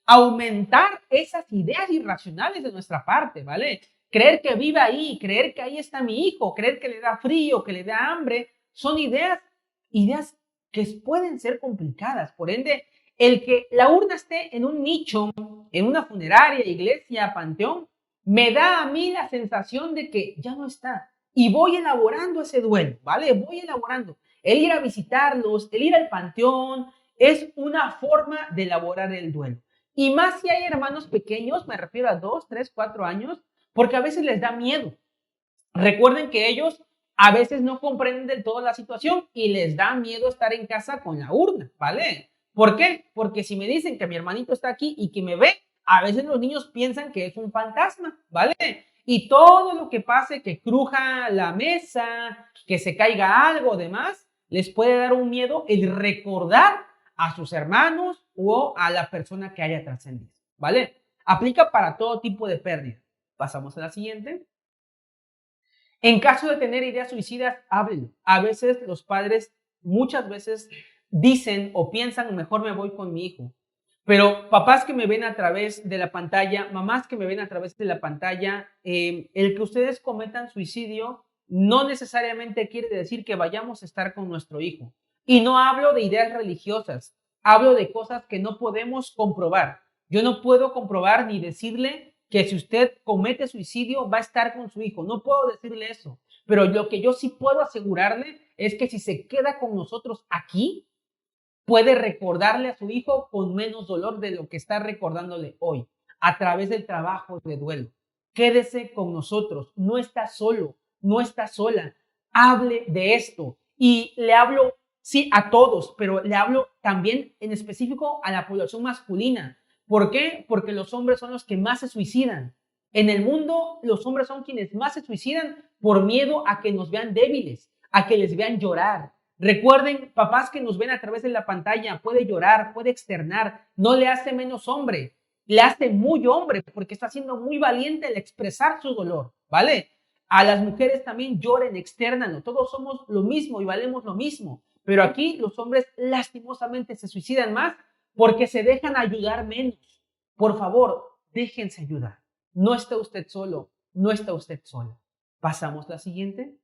aumentar esas ideas irracionales de nuestra parte, ¿vale? Creer que vive ahí, creer que ahí está mi hijo, creer que le da frío, que le da hambre, son ideas que pueden ser complicadas. Por ende, el que la urna esté en un nicho, en una funeraria, iglesia, panteón, me da a mí la sensación de que ya no está. Y voy elaborando ese duelo, ¿vale? Voy elaborando. El ir a visitarlos, el ir al panteón, es una forma de elaborar el duelo. Y más si hay hermanos pequeños, me refiero a 2, 3, 4 años, porque a veces les da miedo. Recuerden que ellos a veces no comprenden del todo la situación y les da miedo estar en casa con la urna, ¿vale? ¿Por qué? Porque si me dicen que mi hermanito está aquí y que me ve, a veces los niños piensan que es un fantasma, ¿vale? Y todo lo que pase, que cruja la mesa, que se caiga algo, demás, les puede dar un miedo el recordar a sus hermanos o a la persona que haya trascendido, ¿vale? Aplica para todo tipo de pérdida. Pasamos a la siguiente. En caso de tener ideas suicidas, háblenlo. A veces los padres, muchas veces, dicen o piensan, mejor me voy con mi hijo. Pero papás que me ven a través de la pantalla, mamás que me ven a través de la pantalla, el que ustedes cometan suicidio no necesariamente quiere decir que vayamos a estar con nuestro hijo. Y no hablo de ideas religiosas, hablo de cosas que no podemos comprobar. Yo no puedo comprobar ni decirle que si usted comete suicidio va a estar con su hijo. No puedo decirle eso. Pero lo que yo sí puedo asegurarle es que si se queda con nosotros aquí, puede recordarle a su hijo con menos dolor de lo que está recordándole hoy, a través del trabajo de duelo. Quédese con nosotros, no está solo, no está sola. hable de esto. Y le hablo, sí, a todos, pero le hablo también en específico a la población masculina. ¿Por qué? Porque los hombres son los que más se suicidan. En el mundo, los hombres son quienes más se suicidan por miedo a que nos vean débiles, a que les vean llorar. Recuerden, papás que nos ven a través de la pantalla, puede llorar, puede externar, no le hace menos hombre, le hace muy hombre porque está siendo muy valiente al expresar su dolor, ¿vale? A las mujeres también lloren, externanlo, todos somos lo mismo y valemos lo mismo, pero aquí los hombres lastimosamente se suicidan más porque se dejan ayudar menos. Por favor, déjense ayudar. No está usted solo, no está usted sola. Pasamos la siguiente.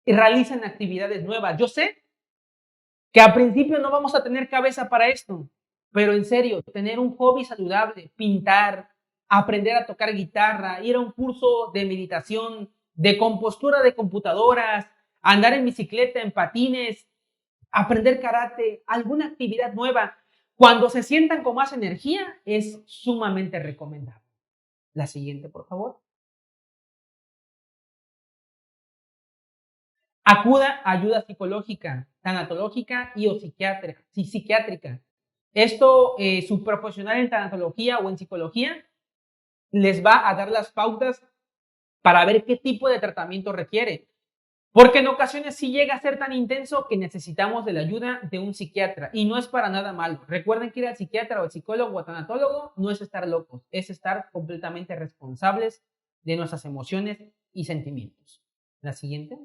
Y realizan actividades nuevas. Yo sé que al principio no vamos a tener cabeza para esto, pero en serio, tener un hobby saludable, pintar, aprender a tocar guitarra, ir a un curso de meditación, de compostura de computadoras, andar en bicicleta, en patines, aprender karate, alguna actividad nueva, cuando se sientan con más energía, es sumamente recomendable. La siguiente, por favor. Acuda a ayuda psicológica, tanatológica y o psiquiátrica. Esto, su profesional en tanatología o en psicología les va a dar las pautas para ver qué tipo de tratamiento requiere. Porque en ocasiones sí llega a ser tan intenso que necesitamos de la ayuda de un psiquiatra y no es para nada malo. Recuerden que ir al psiquiatra o al psicólogo o al tanatólogo no es estar locos, es estar completamente responsables de nuestras emociones y sentimientos. La siguiente.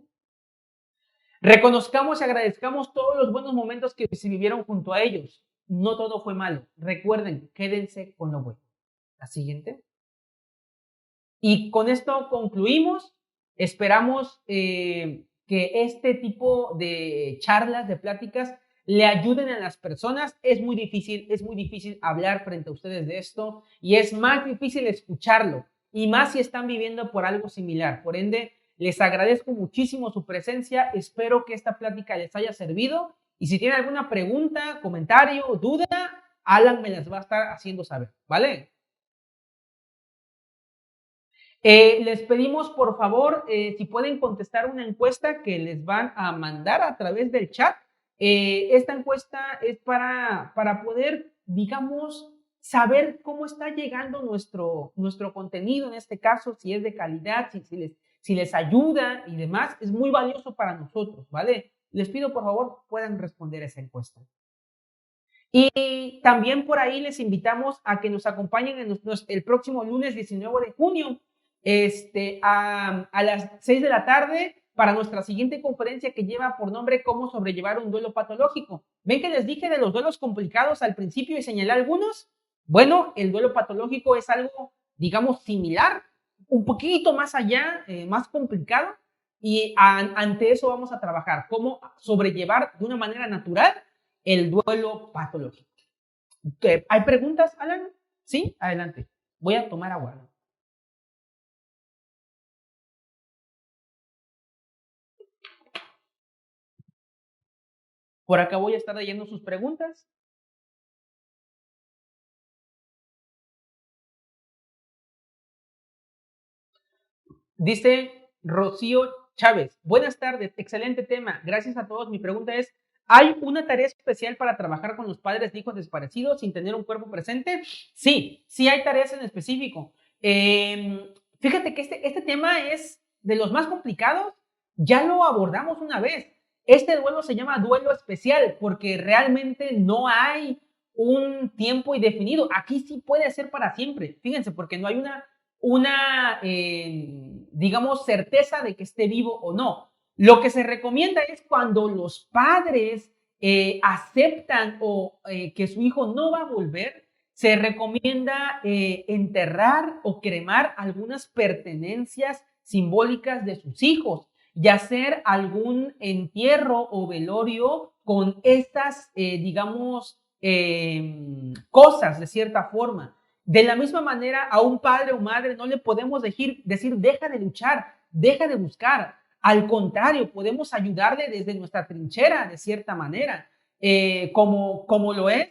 Reconozcamos y agradezcamos todos los buenos momentos que se vivieron junto a ellos. No todo fue malo. Recuerden, quédense con lo bueno. La siguiente. Y con esto concluimos. Esperamos que este tipo de charlas, de pláticas, le ayuden a las personas. Es muy difícil hablar frente a ustedes de esto y es más difícil escucharlo. Y más si están viviendo por algo similar. Por ende, les agradezco muchísimo su presencia. Espero que esta plática les haya servido. Y si tienen alguna pregunta, comentario, duda, Alan me las va a estar haciendo saber, ¿vale? Les pedimos, por favor, si pueden contestar una encuesta que les van a mandar a través del chat. Esta encuesta es para poder, digamos, saber cómo está llegando nuestro contenido, en este caso, si es de calidad, si les ayuda y demás. Es muy valioso para nosotros, ¿vale? Les pido, por favor, puedan responder esa encuesta. Y también por ahí les invitamos a que nos acompañen el próximo lunes 19 de junio a las 6 de la tarde para nuestra siguiente conferencia que lleva por nombre Cómo sobrellevar un duelo patológico. ¿Ven que les dije de los duelos complicados al principio y señalé algunos? Bueno, el duelo patológico es algo, digamos, similar, un poquito más allá, más complicado, y ante eso vamos a trabajar, cómo sobrellevar de una manera natural el duelo patológico. ¿Hay preguntas, Alan? Sí, adelante. Voy a tomar agua. Por acá voy a estar leyendo sus preguntas. Dice Rocío Chávez, buenas tardes, excelente tema, gracias a todos. Mi pregunta es, ¿hay una tarea especial para trabajar con los padres de hijos desaparecidos sin tener un cuerpo presente? Sí, sí hay tareas en específico. Fíjate que este tema es de los más complicados, ya lo abordamos una vez. Este duelo se llama duelo especial porque realmente no hay un tiempo indefinido. Aquí sí puede ser para siempre, fíjense, porque no hay digamos, certeza de que esté vivo o no. Lo que se recomienda es cuando los padres aceptan que su hijo no va a volver, se recomienda enterrar o cremar algunas pertenencias simbólicas de sus hijos y hacer algún entierro o velorio con estas, digamos, cosas de cierta forma. De la misma manera, a un padre o madre no le podemos decir deja de luchar, deja de buscar. Al contrario, podemos ayudarle desde nuestra trinchera, de cierta manera, como lo es,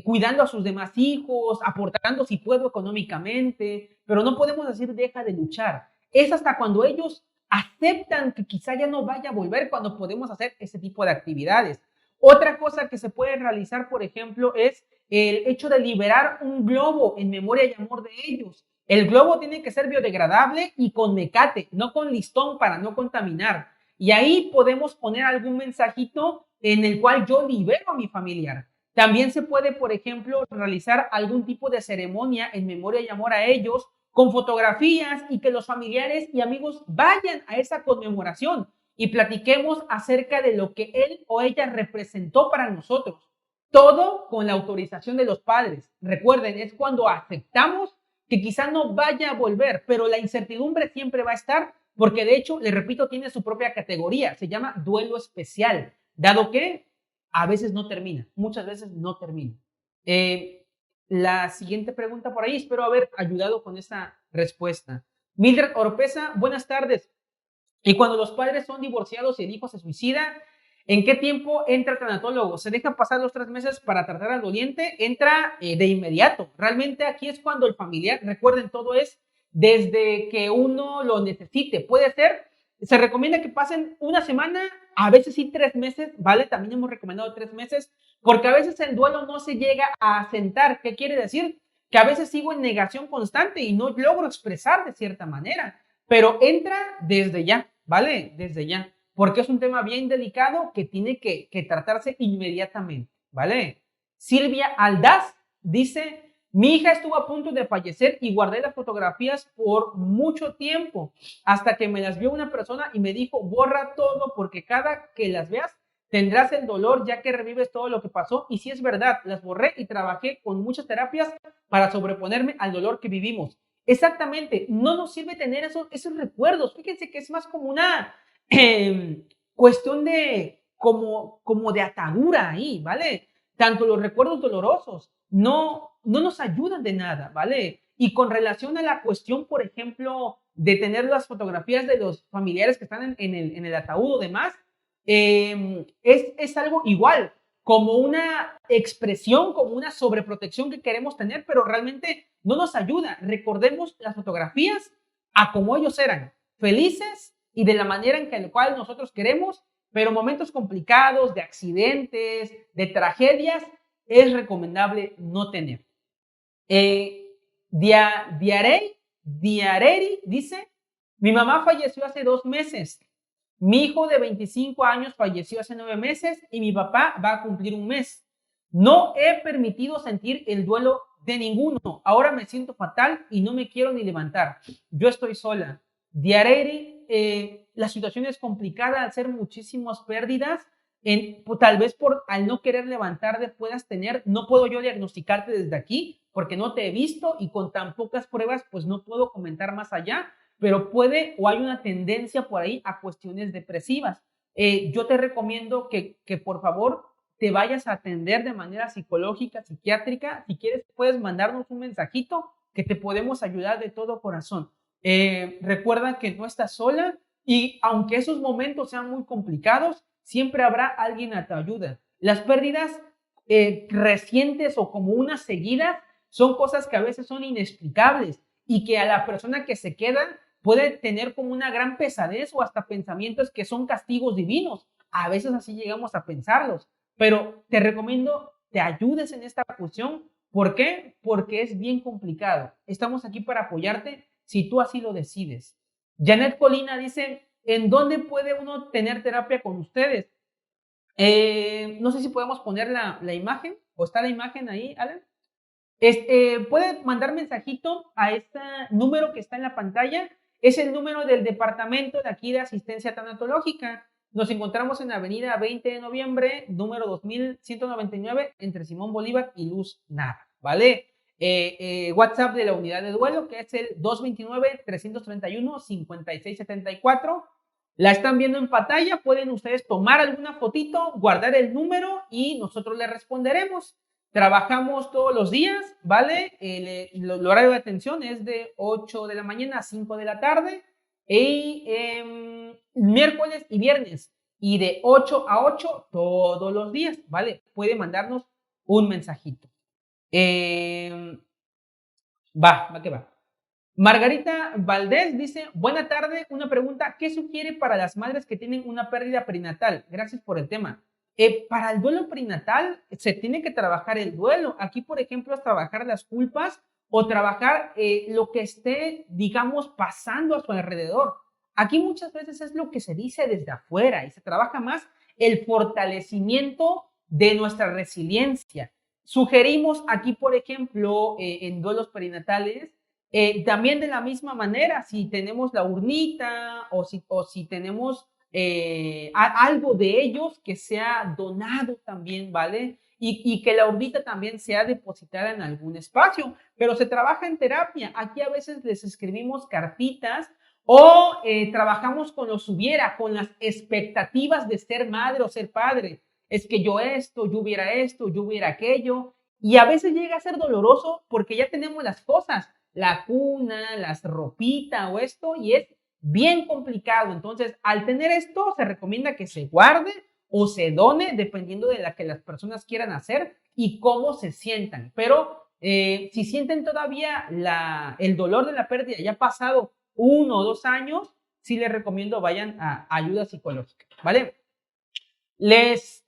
cuidando a sus demás hijos, aportando si puedo económicamente, pero no podemos decir deja de luchar. Es hasta cuando ellos aceptan que quizá ya no vaya a volver cuando podemos hacer ese tipo de actividades. Otra cosa que se puede realizar, por ejemplo, es el hecho de liberar un globo en memoria y amor de ellos. El globo tiene que ser biodegradable y con mecate, no con listón para no contaminar. Y ahí podemos poner algún mensajito en el cual yo libero a mi familiar. También se puede, por ejemplo, realizar algún tipo de ceremonia en memoria y amor a ellos con fotografías y que los familiares y amigos vayan a esa conmemoración y platiquemos acerca de lo que él o ella representó para nosotros. Todo con la autorización de los padres. Recuerden, es cuando aceptamos que quizá no vaya a volver, pero la incertidumbre siempre va a estar porque de hecho, le repito, tiene su propia categoría, se llama duelo especial, dado que a veces no termina, muchas veces no termina. La siguiente pregunta por ahí, espero haber ayudado con esta respuesta. Mildred Oropesa, buenas tardes. Y cuando los padres son divorciados y el hijo se suicida, ¿en qué tiempo entra el tanatólogo? ¿Se deja pasar los 3 meses para tratar al doliente? Entra de inmediato. Realmente aquí es cuando el familiar, recuerden, todo es desde que uno lo necesite. Puede ser, se recomienda que pasen una semana, a veces sí 3 meses, ¿vale? También hemos recomendado 3 meses, porque a veces el duelo no se llega a asentar. ¿Qué quiere decir? Que a veces sigo en negación constante y no logro expresar de cierta manera, pero entra desde ya, ¿vale? Desde ya, porque es un tema bien delicado que tiene que tratarse inmediatamente, ¿vale? Silvia Aldaz dice, mi hija estuvo a punto de fallecer y guardé las fotografías por mucho tiempo, hasta que me las vio una persona y me dijo, borra todo porque cada que las veas tendrás el dolor ya que revives todo lo que pasó. Y sí es verdad, las borré y trabajé con muchas terapias para sobreponerme al dolor que vivimos. Exactamente, no nos sirve tener esos recuerdos. Fíjense que es más como una cuestión de, como de atadura ahí, ¿vale? Tanto los recuerdos dolorosos no nos ayudan de nada, ¿vale? Y con relación a la cuestión, por ejemplo, de tener las fotografías de los familiares que están en el ataúd o demás, es algo igual, como una expresión, como una sobreprotección que queremos tener, pero realmente no nos ayuda. Recordemos las fotografías a como ellos eran, felices y de la manera en que la cual nosotros queremos, pero momentos complicados, de accidentes, de tragedias, es recomendable no tener. Diareri dice, mi mamá falleció hace 2 meses, mi hijo de 25 años falleció hace 9 meses y mi papá va a cumplir 1 mes. No he permitido sentir el duelo de ninguno. Ahora me siento fatal y no me quiero ni levantar. Yo estoy sola. Diareri, la situación es complicada al ser muchísimas pérdidas. Tal vez al no querer levantarte puedas tener, no puedo yo diagnosticarte desde aquí porque no te he visto y con tan pocas pruebas pues no puedo comentar más allá, pero puede o hay una tendencia por ahí a cuestiones depresivas. Yo te recomiendo que por favor te vayas a atender de manera psicológica, psiquiátrica. Si quieres puedes mandarnos un mensajito que te podemos ayudar de todo corazón. Recuerda que no estás sola y aunque esos momentos sean muy complicados, siempre habrá alguien a tu ayuda. Las pérdidas recientes o como unas seguidas son cosas que a veces son inexplicables y que a la persona que se queda puede tener como una gran pesadez o hasta pensamientos que son castigos divinos. A veces así llegamos a pensarlos, pero te recomiendo te ayudes en esta cuestión. ¿Por qué? Porque es bien complicado. Estamos aquí para apoyarte si tú así lo decides. Janet Colina dice, ¿en dónde puede uno tener terapia con ustedes? No sé si podemos poner la imagen, o está la imagen ahí, Alan. Puede mandar mensajito a este número que está en la pantalla. Es el número del departamento de aquí de asistencia tanatológica. Nos encontramos en la avenida 20 de noviembre, número 2199, entre Simón Bolívar y Luz Nava, ¿vale? WhatsApp de la unidad de duelo, que es el 229-331-5674. La están viendo en pantalla, pueden ustedes tomar alguna fotito, guardar el número y nosotros le responderemos. Trabajamos todos los días, ¿vale? El horario de atención es de 8 de la mañana a 5 de la tarde y miércoles y viernes y de 8 a 8 todos los días, ¿vale? Puede mandarnos un mensajito. Va que va. Margarita Valdés dice, buena tarde, una pregunta, ¿qué sugiere para las madres que tienen una pérdida perinatal? Gracias por el tema. Para el duelo perinatal se tiene que trabajar el duelo. Aquí, por ejemplo, es trabajar las culpas o trabajar lo que esté, digamos, pasando a su alrededor. Aquí muchas veces es lo que se dice desde afuera y se trabaja más el fortalecimiento de nuestra resiliencia. Sugerimos aquí, por ejemplo, en duelos perinatales, también de la misma manera, si tenemos la urnita o si tenemos algo de ellos que sea donado también, ¿vale? Y que la urnita también sea depositada en algún espacio, pero se trabaja en terapia. Aquí a veces les escribimos cartitas o trabajamos con los hubiera, con las expectativas de ser madre o ser padre. Es que yo esto, yo hubiera aquello. Y a veces llega a ser doloroso porque ya tenemos las cosas, la cuna, las ropitas o esto, y es bien complicado. Entonces, al tener esto, se recomienda que se guarde o se done, dependiendo de la que las personas quieran hacer y cómo se sientan. Pero si sienten todavía el dolor de la pérdida, ya ha pasado 1 o 2 años, sí les recomiendo vayan a ayuda psicológica, ¿vale? Les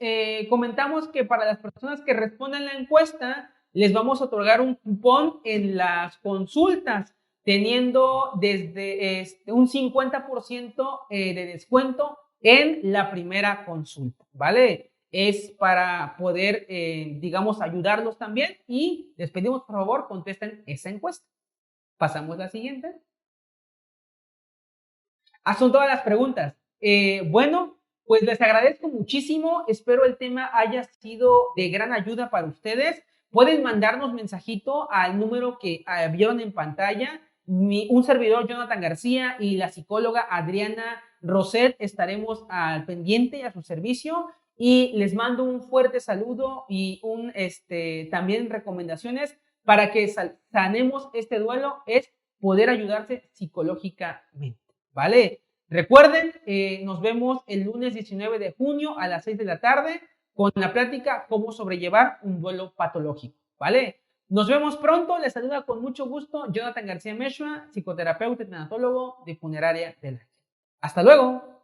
comentamos que para las personas que respondan la encuesta, les vamos a otorgar un cupón en las consultas, teniendo desde un 50% de descuento en la primera consulta, ¿vale? Es para poder, digamos, ayudarlos también y les pedimos, por favor, contesten esa encuesta. Pasamos a la siguiente. Son todas las preguntas. Bueno, pues les agradezco muchísimo. Espero el tema haya sido de gran ayuda para ustedes. Pueden mandarnos mensajito al número que vieron en pantalla. Un servidor, Jonathan García, y la psicóloga Adriana Roset estaremos al pendiente y a su servicio. Y les mando un fuerte saludo y también recomendaciones para que sanemos este duelo, es poder ayudarse psicológicamente. ¿Vale? Recuerden, nos vemos el lunes 19 de junio a las 6 de la tarde con la plática cómo sobrellevar un duelo patológico, ¿vale? Nos vemos pronto, les saluda con mucho gusto Jonathan García Meshua, psicoterapeuta y tanatólogo de Funeraria del Ángel. Hasta luego.